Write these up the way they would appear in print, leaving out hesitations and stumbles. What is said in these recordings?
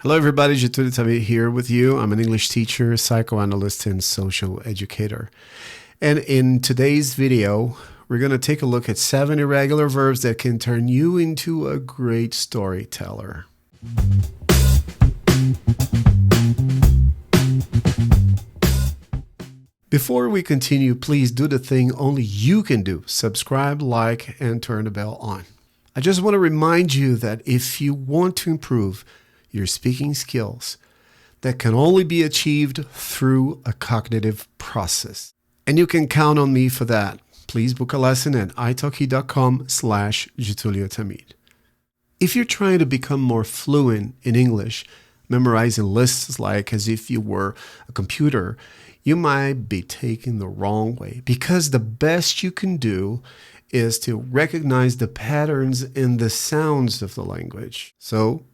Hello, everybody. STORYTELLER here with you. I'm an English teacher, psychoanalyst, and social educator. And in today's video, we're going to take a look at 7 irregular verbs that can turn you into a great storyteller. Before we continue, please do the thing only you can do. Subscribe, like, and turn the bell on. I just want to remind you that if you want to improve your speaking skills, that can only be achieved through a cognitive process. And you can count on me for that. Please book a lesson at italki.com/JetulioTamid. If you're trying to become more fluent in English, memorizing lists like as if you were a computer, you might be taking the wrong way, because the best you can do is to recognize the patterns in the sounds of the language. So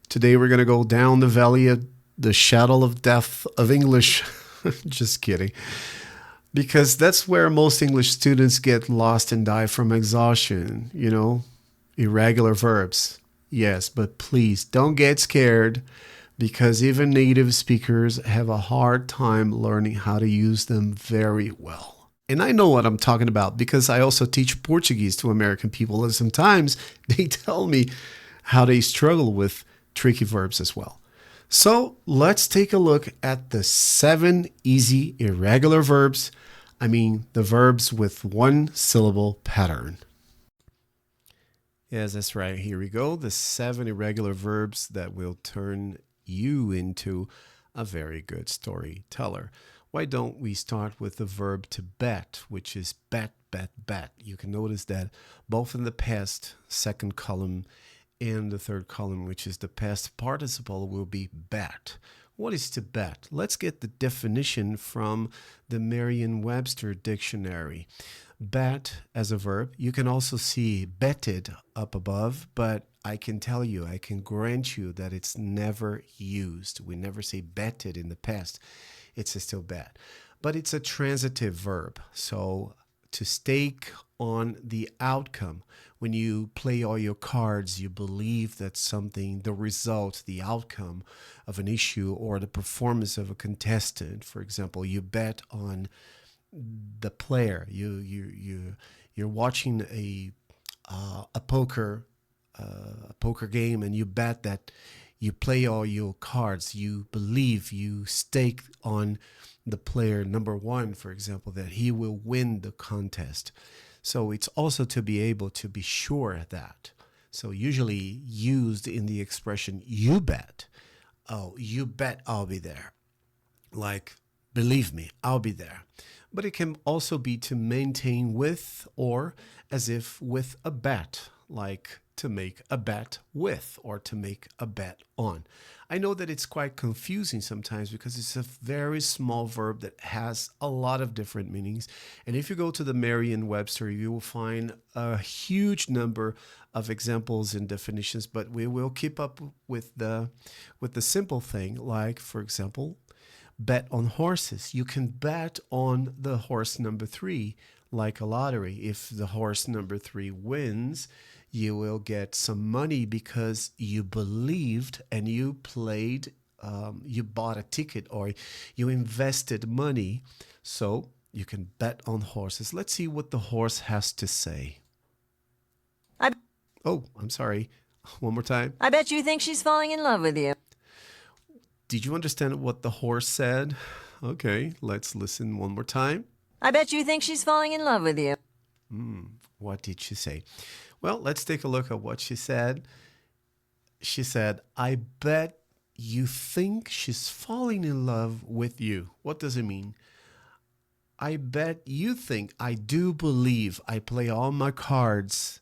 today we're going to go down the valley of the shadow of death of English. Just kidding. Because that's where most English students get lost and die from exhaustion, irregular verbs. Yes, but please don't get scared, because even native speakers have a hard time learning how to use them very well. And I know what I'm talking about because I also teach Portuguese to American people, and sometimes they tell me how they struggle with tricky verbs as well. So let's take a look at the 7 easy irregular verbs. The verbs with one syllable pattern. Yes, that's right. Here we go. The 7 irregular verbs that will turn you into a very good storyteller. Why don't we start with the verb to bet, which is bet, bet, bet. You can notice that both in the past, second column, and the third column, which is the past participle, will be bet. What is to bet? Let's get the definition from the Merriam-Webster dictionary. Bet as a verb. You can also see betted up above, but I can tell you, I can grant you that it's never used. We never say betted in the past. It's still bet. But it's a transitive verb. So to stake on the outcome. When you play all your cards, you believe that something, the result, the outcome of an issue or the performance of a contestant, for example, you bet on the player. You're watching a poker game, and you bet that you play all your cards. You believe, you stake on the player number 1, for example, that he will win the contest. So it's also to be able to be sure of that. So usually used in the expression, you bet. Oh, you bet I'll be there. Like, believe me, I'll be there. But it can also be to maintain with, or as if with a bet, like to make a bet with or to make a bet on. I know that it's quite confusing sometimes because it's a very small verb that has a lot of different meanings. And if you go to the Merriam-Webster, you will find a huge number of examples and definitions, but we will keep up with the simple thing, like, for example, bet on horses. You can bet on the horse number 3, like a lottery. If the horse number 3 wins, you will get some money because you believed and you played, you bought a ticket or you invested money. So you can bet on horses. Let's see what the horse has to say. I'm sorry. One more time. I bet you think she's falling in love with you. Did you understand what the horse said? Okay, let's listen one more time. I bet you think she's falling in love with you. What did she say? Well, let's take a look at what she said. She said, I bet you think she's falling in love with you. What does it mean? I bet you think, I do believe, I play all my cards.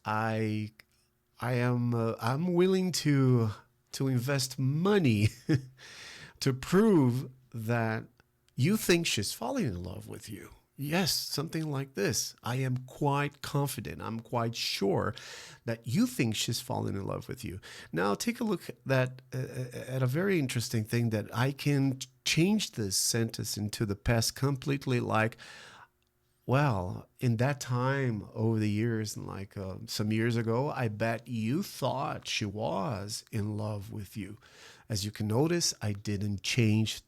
I'm willing to invest money to prove that you think she's falling in love with you. Yes, something like this. I am quite confident. I'm quite sure that you think she's falling in love with you. Now, take a look at a very interesting thing that I can change this sentence into the past completely, like, Well, in that time over the years, like some years ago, I bet you thought she was in love with you. As you can notice, I didn't change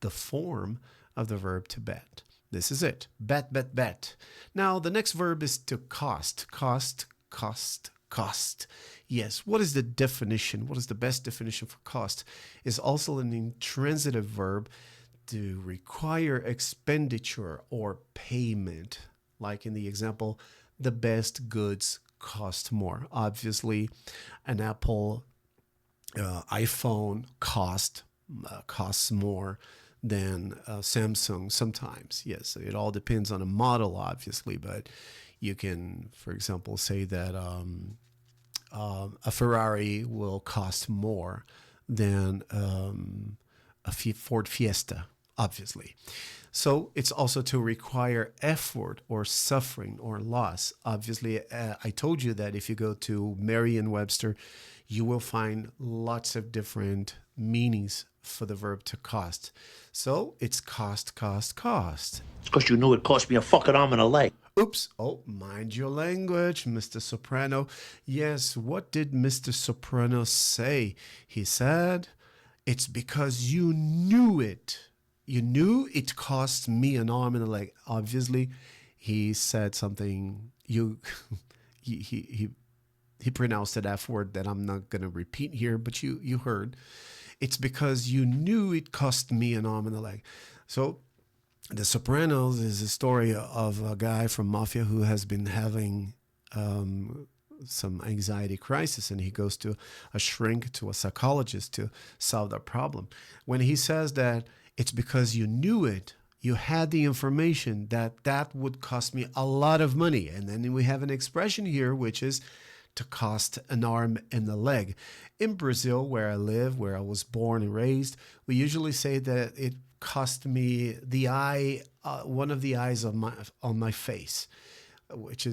the form of the verb to bet. This is it. Bet, bet, bet. Now, the next verb is to cost. Cost, cost, cost. Yes, what is the definition? What is the best definition for cost? Is also an intransitive verb to require expenditure or payment. Like in the example, the best goods cost more. Obviously, an Apple iPhone costs more than Samsung sometimes. Yes, it all depends on a model, obviously, but you can, for example, say that a Ferrari will cost more than a Ford Fiesta, obviously. So it's also to require effort or suffering or loss. Obviously, I told you that if you go to Merriam-Webster, you will find lots of different meanings for the verb to cost. So it's cost, cost, cost. It's because you knew it cost me a fucking arm and a leg. Oops. Oh, mind your language, Mr. Soprano. Yes, what did Mr. Soprano say? He said, it's because you knew it. You knew it cost me an arm and a leg. Obviously, he said something, he pronounced that F word that I'm not going to repeat here, but you heard. It's because you knew it cost me an arm and a leg. So The Sopranos is a story of a guy from mafia who has been having some anxiety crisis, and he goes to a shrink, to a psychologist to solve that problem. When he says that it's because you knew it, you had the information that would cost me a lot of money. And then we have an expression here, which is to cost an arm and a leg. In Brazil, where I live, where I was born and raised, we usually say that it cost me the eye, one of the eyes on my face, which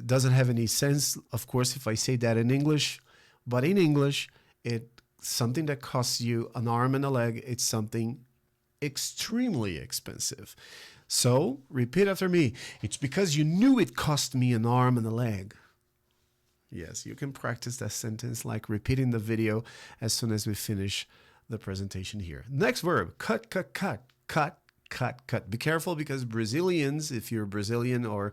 doesn't have any sense, of course, if I say that in English. But in English, it's something that costs you an arm and a leg. It's something extremely expensive. So repeat after me. It's because you knew it cost me an arm and a leg. Yes, you can practice that sentence like repeating the video as soon as we finish the presentation here. Next verb, cut, cut, cut, cut, cut, cut. Be careful because Brazilians, if you're Brazilian or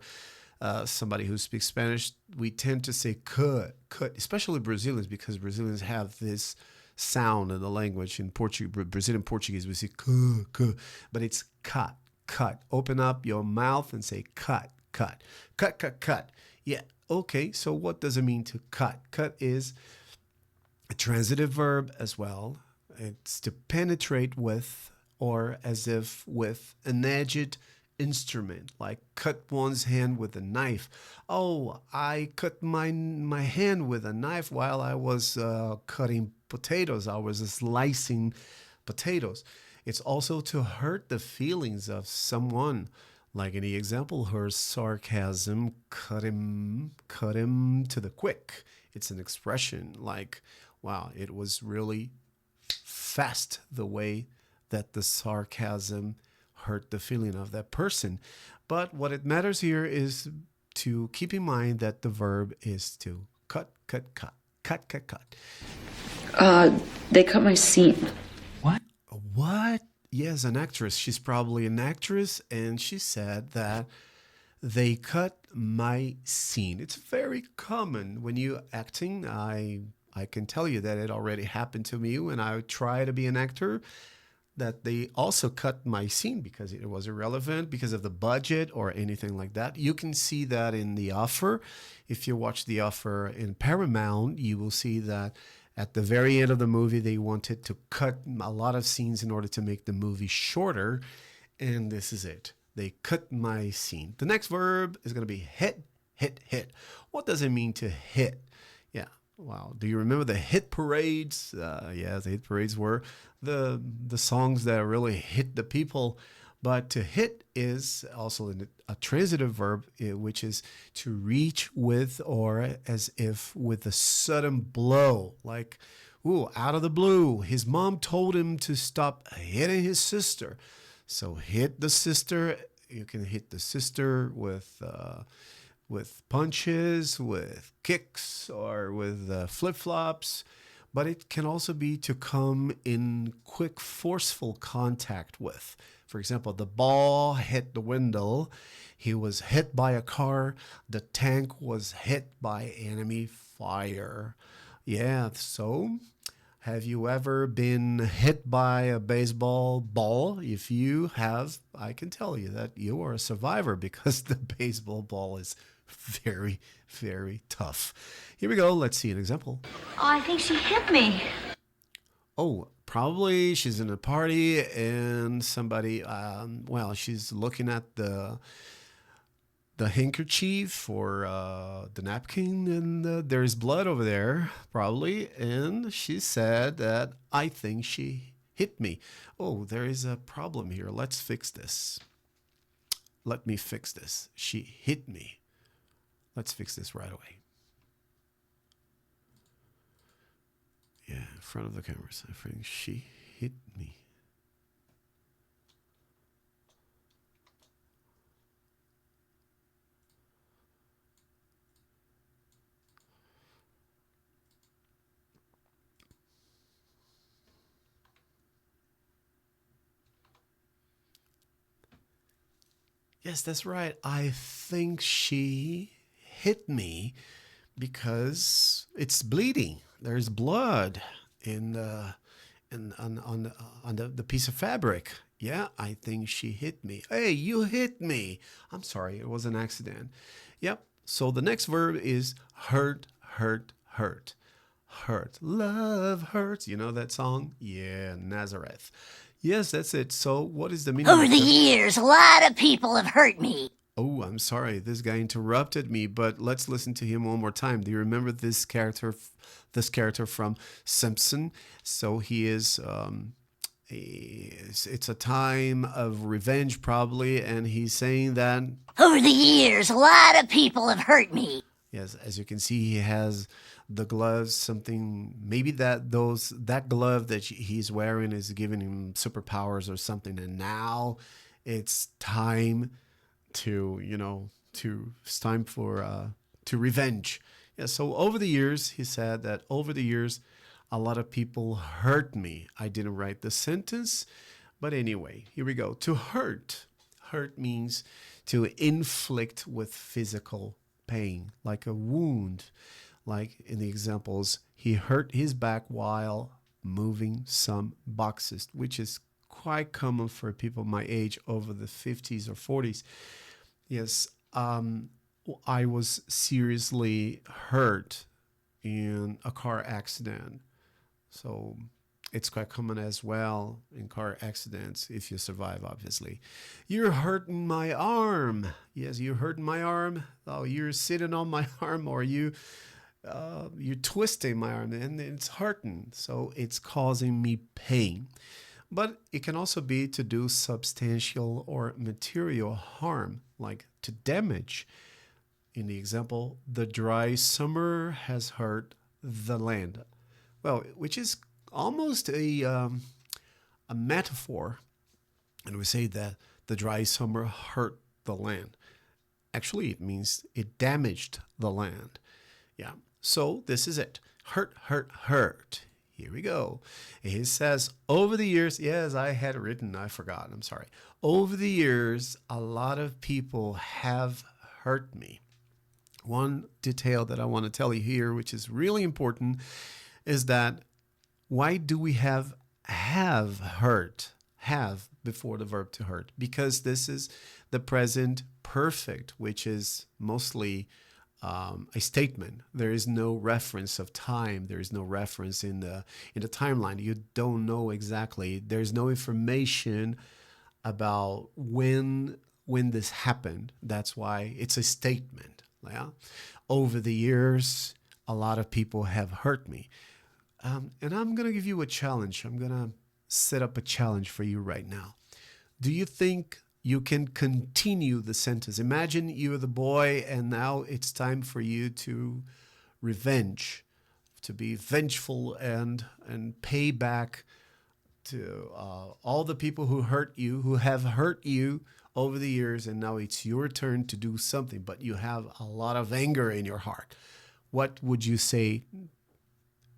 somebody who speaks Spanish, we tend to say cut, cut, especially Brazilians, because Brazilians have this sound in the language. In Brazilian Portuguese, we say cut, cut, but it's cut, cut. Open up your mouth and say cut, cut, cut, cut, cut. Yeah. Okay, so what does it mean to cut? Cut is a transitive verb as well. It's to penetrate with, or as if with an edged instrument, like cut one's hand with a knife. Oh, I cut my hand with a knife while I was cutting potatoes. I was slicing potatoes. It's also to hurt the feelings of someone. Like in the example, her sarcasm cut him to the quick. It's an expression like, wow, it was really fast the way that the sarcasm hurt the feeling of that person. But what it matters here is to keep in mind that the verb is to cut, cut, cut, cut, cut, cut. They cut my scene. What? What? Yes, an actress. She's probably an actress, and she said that they cut my scene. It's very common when you're acting. I can tell you that it already happened to me when I tried to be an actor, that they also cut my scene because it was irrelevant, because of the budget or anything like that. You can see that in The Offer. If you watch The Offer in Paramount, you will see that at the very end of the movie, they wanted to cut a lot of scenes in order to make the movie shorter. And this is it. They cut my scene. The next verb is going to be hit, hit, hit. What does it mean to hit? Yeah. Wow. Do you remember the hit parades? Yeah, the hit parades were the songs that really hit the people. But to hit is also a transitive verb, which is to reach with, or as if with a sudden blow. Like, ooh, out of the blue, his mom told him to stop hitting his sister. So hit the sister You can hit the sister with punches, with kicks, or with flip-flops, but it can also be to come in quick, forceful contact with. For example, the ball hit the window, he was hit by a car, the tank was hit by enemy fire. Yeah, so have you ever been hit by a baseball ball? If you have, I can tell you that you are a survivor because the baseball ball is very, very tough. Here we go. Let's see an example. Oh, I think she hit me. Oh, probably she's in a party and somebody, she's looking at the handkerchief or the napkin, and there's blood over there, probably. And she said that I think she hit me. Oh, there is a problem here. Let's fix this. Let me fix this. She hit me. Let's fix this right away. Yeah, in front of the cameras. I think she hit me. Yes, that's right. I think she hit me because it's bleeding. There's blood in on the piece of fabric. Yeah, I think she hit me. Hey, you hit me. I'm sorry, it was an accident. Yep. So the next verb is hurt, hurt, hurt. Hurt. Love hurts. You know that song? Yeah, Nazareth. Yes, that's it. So what is the meaning Over of the hurt? years, a lot of people have hurt me. Oh, I'm sorry. This guy interrupted me, but let's listen to him one more time. Do you remember this character? This character from Simpson. So he is. It's a time of revenge, probably, and he's saying that. Over the years, a lot of people have hurt me. Yes, as you can see, he has the gloves. Something maybe that glove that he's wearing is giving him superpowers or something, and now it's time it's time for to revenge. Yeah. So over the years, he said that over the years, a lot of people hurt me. I didn't write the sentence, but anyway, here we go. To hurt. Hurt means to inflict with physical pain, like a wound. Like in the examples, he hurt his back while moving some boxes, which is quite common for people my age over the 50s or 40s. Yes, I was seriously hurt in a car accident. So it's quite common as well in car accidents if you survive, obviously. You're hurting my arm. Yes, you're hurting my arm. Oh, you're sitting on my arm, or you're twisting my arm, and it's hurting. So it's causing me pain. But it can also be to do substantial or material harm, like to damage. In the example, the dry summer has hurt the land. Well, which is almost a metaphor. And we say that the dry summer hurt the land. Actually, it means it damaged the land. Yeah. So this is it. Hurt, hurt, hurt. Here we go. He says, over the years, yes, I had it written, I forgot, I'm sorry. Over the years, a lot of people have hurt me. One detail that I want to tell you here, which is really important, is that why do we have hurt, have before the verb to hurt? Because this is the present perfect, which is mostly a statement. There is no reference of time. There is no reference in the timeline. You don't know exactly. There's no information about when this happened. That's why it's a statement. Yeah? Over the years, a lot of people have hurt me. And I'm going to give you a challenge. I'm going to set up a challenge for you right now. Do you think you can continue the sentence? Imagine you're the boy and now it's time for you to revenge, to be vengeful and pay back to all the people who hurt you, who have hurt you over the years, and now it's your turn to do something, but you have a lot of anger in your heart. What would you say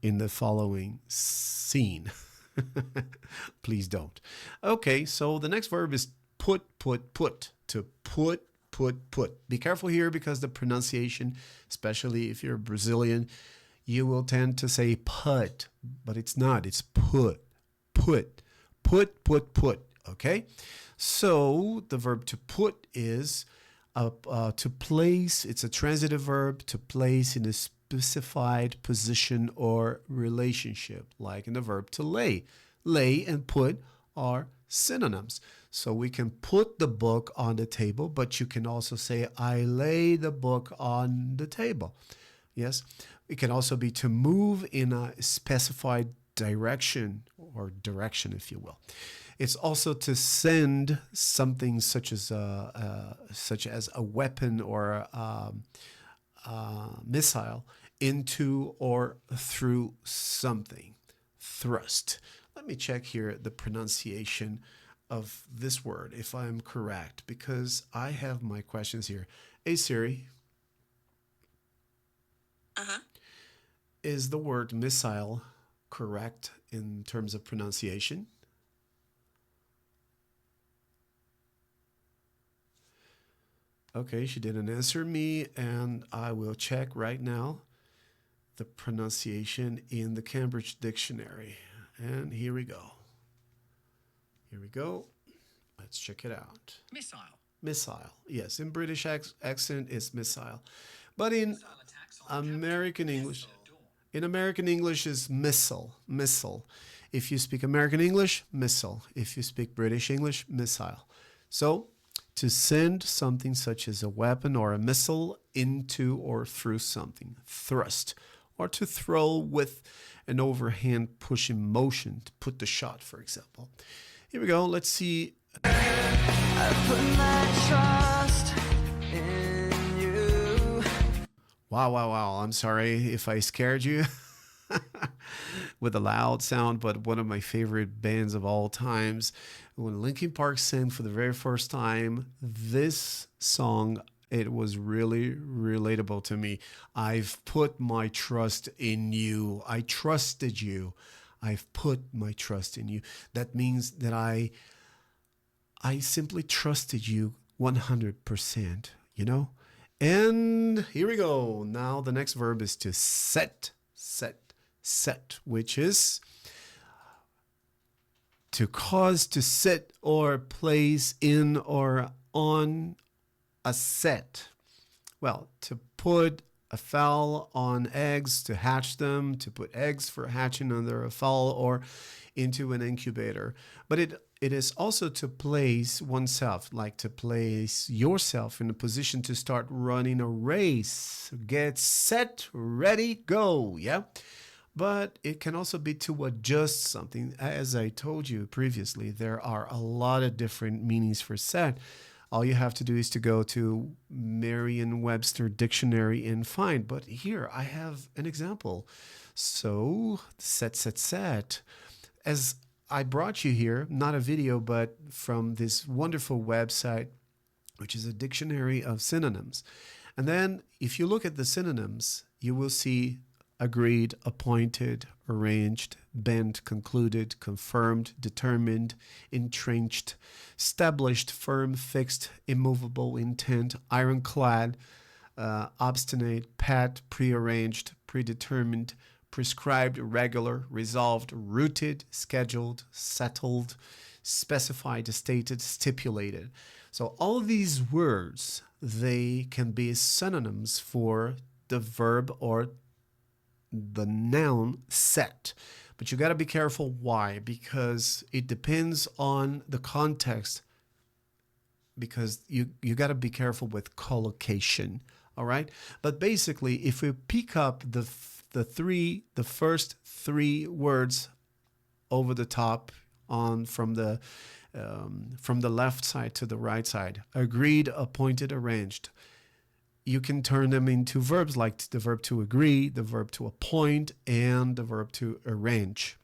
in the following scene? Please don't. Okay, so the next verb is put. To put. Be careful here because the pronunciation, especially if you're Brazilian, you will tend to say put, but it's not. It's put. Okay? So the verb to put is to place. It's a transitive verb, to place in a specified position or relationship, like in the verb to lay. Lay and put are synonyms. So we can put the book on the table, but you can also say, I lay the book on the table. Yes. It can also be to move in a specified direction, or direction, if you will. It's also to send something such as a weapon or a missile into or through something. Thrust. Let me check here the pronunciation of this word, if I'm correct, because I have my questions here. Hey Siri. Is the word missile correct in terms of pronunciation? Okay, she didn't answer me, and I will check right now the pronunciation in the Cambridge Dictionary. And here we go. Let's check it out. Missile. Yes, in British accent it's missile. But in American English, is missile. If you speak American English, missile. If you speak British English, missile. So, to send something such as a weapon or a missile into or through something. Thrust. Or to throw with an overhand pushing motion, to put the shot, for example. Here we go. Let's see. I put my trust in you. Wow. I'm sorry if I scared you with a loud sound, but one of my favorite bands of all times. When Linkin Park sang for the very first time, this song, it was really relatable to me. I've put my trust in you. I trusted you. I've put my trust in you. That means that I simply trusted you 100%, you know? And here we go. Now the next verb is to set, which is to cause to sit or place in or on a set. Well, to put a fowl on eggs to hatch them, to put eggs for hatching under a fowl or into an incubator. But it is also to place oneself, like to place yourself in a position to start running a race. Get set, ready, go. Yeah. But it can also be to adjust something. As I told you previously, there are a lot of different meanings for set. All you have to do is to go to Merriam-Webster dictionary and find. But here I have an example. So set. As I brought you here, not a video, but from this wonderful website, which is a dictionary of synonyms. And then if you look at the synonyms, you will see agreed, appointed, arranged, bent, concluded, confirmed, determined, entrenched, established, firm, fixed, immovable, intent, ironclad, obstinate, pat, prearranged, predetermined, prescribed, regular, resolved, rooted, scheduled, settled, specified, stated, stipulated. So all of these words, they can be synonyms for the verb or the noun set. But you got to be careful. Why? Because it depends on the context. Because you got to be careful with collocation. All right. But basically, if we pick up the first three words over the top from the left side to the right side, agreed, appointed, arranged, you can turn them into verbs like the verb to agree, the verb to appoint, and the verb to arrange.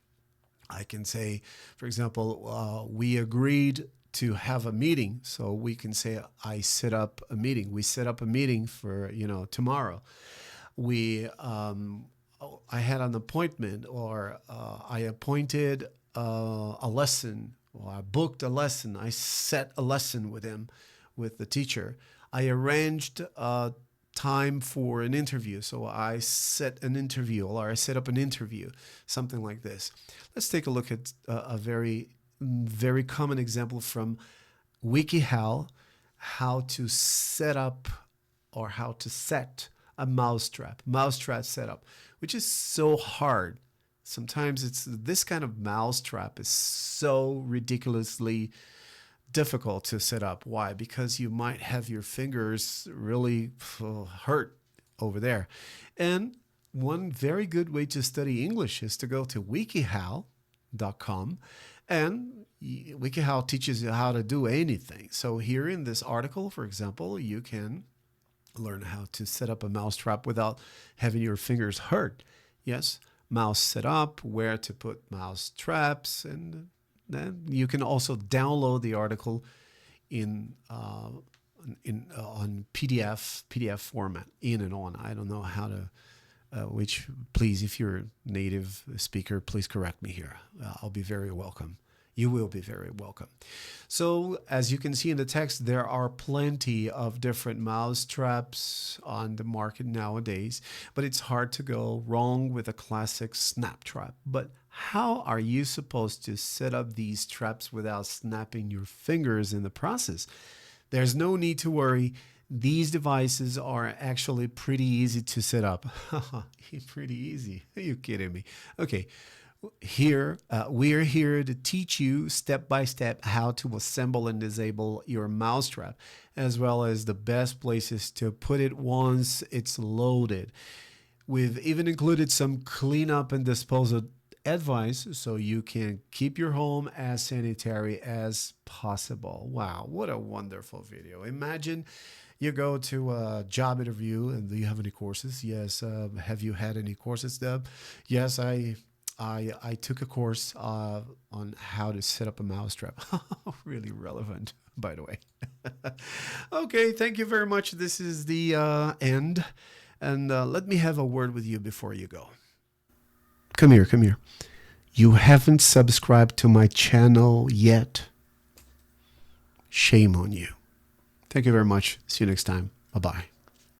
I can say, for example, we agreed to have a meeting. So we can say, I set up a meeting. We set up a meeting for, tomorrow. I had an appointment, or I appointed a lesson, or I booked a lesson. I set a lesson with him, with the teacher. I arranged time for an interview. So I set an interview, or I set up an interview, something like this. Let's take a look at a very, very common example from WikiHow, how to set up or how to set a mousetrap setup, which is so hard. Sometimes it's this kind of mousetrap is so ridiculously difficult to set up. Why? Because you might have your fingers really hurt over there. And one very good way to study English is to go to wikihow.com, and WikiHow teaches you how to do anything. So here in this article, for example, you can learn how to set up a mousetrap without having your fingers hurt. Yes, mouse setup, where to put mouse traps, and then you can also download the article on PDF format, in and on. I don't know how to. Which, please, if you're a native speaker, please correct me here. I'll be very welcome. You will be very welcome. So, as you can see in the text, there are plenty of different mouse traps on the market nowadays, but it's hard to go wrong with a classic snap trap. But how are you supposed to set up these traps without snapping your fingers in the process? There's no need to worry. These devices are actually pretty easy to set up. Pretty easy. Are you kidding me? Okay. Here, we're here to teach you step by step how to assemble and disable your mousetrap, as well as the best places to put it once it's loaded. We've even included some cleanup and disposal advice so you can keep your home as sanitary as possible. Wow, what a wonderful video. Imagine you go to a job interview, and do you have any courses? Yes. Have you had any courses, Deb? Yes, I took a course on how to set up a mousetrap. Really relevant, by the way. Okay, thank you very much. This is the end. And let me have a word with you before you go. Come here. You haven't subscribed to my channel yet. Shame on you. Thank you very much. See you next time. Bye-bye.